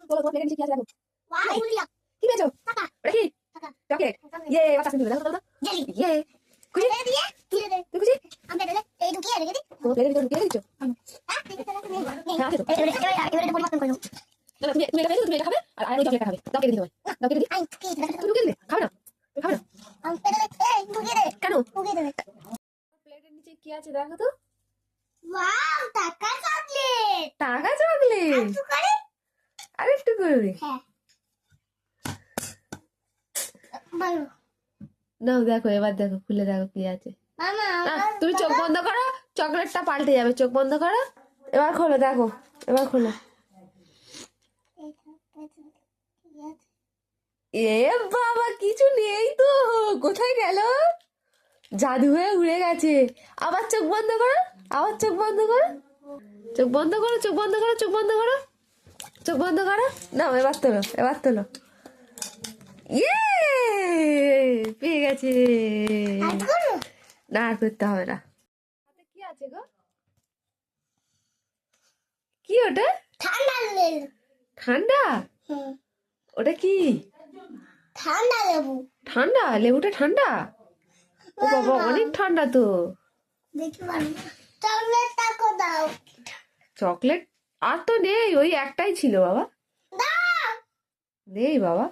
বলো তোমার প্লেটে নিচে কি আছে দেখো। কি পেয়েছো? ওটা কি? চকলেট। ইয়ে বাচ্চা শুনবে দেখো তো। ইয়ে খুশি? তুই খুশি? তোমার প্লেটের ভিতরে ঢুকিয়ে দিচ্ছ? হ্যাঁ আছে তো। না না, তুমি এটা পেয়েছো, তুমি এটা খাবে আর ওই চকলেটটা খাবে। দাও কেটে দিই তোমায়। দাও কেটে দিই। তুমি ঢুকিয়ে দিলে খাবে না? তুমি খাবে না কেন? প্লেটের নিচে কি আছে দেখো তো। টাকা চকলেট। আর একটু করে নাও, দেখো এবার দেখো, খুলে দেখো কি আছে। তুমি চোখ বন্ধ করো, চকলেটটা পাল্টে যাবে। চোখ বন্ধ করো, এবার খোলো দেখো, এবার খোলো। এ বাবা, কিছু নেই তো, কোথায় গেল? জাদু হয়ে উড়ে গেছে। আবার চোখ বন্ধ করো, আবার চোখ বন্ধ করো, চোখ বন্ধ করো, চোখ বন্ধ করো, চোখ বন্ধ করো, চোখ বন্ধ করো। নাও এবার তোলো, এবার তোলো। ইয়ে, পেয়ে গেছে। না আর করতে হবে না। হাতে কি আছে গো? কি ওটা? ঠান্ডা? ওটা কি? ঠান্ডা লেবুটা ঠান্ডা? ও বাবা, অনেক ঠান্ডা তো। চকলেট আর তো নেই, ওই একটাই ছিল বাবা। নেই বাবা।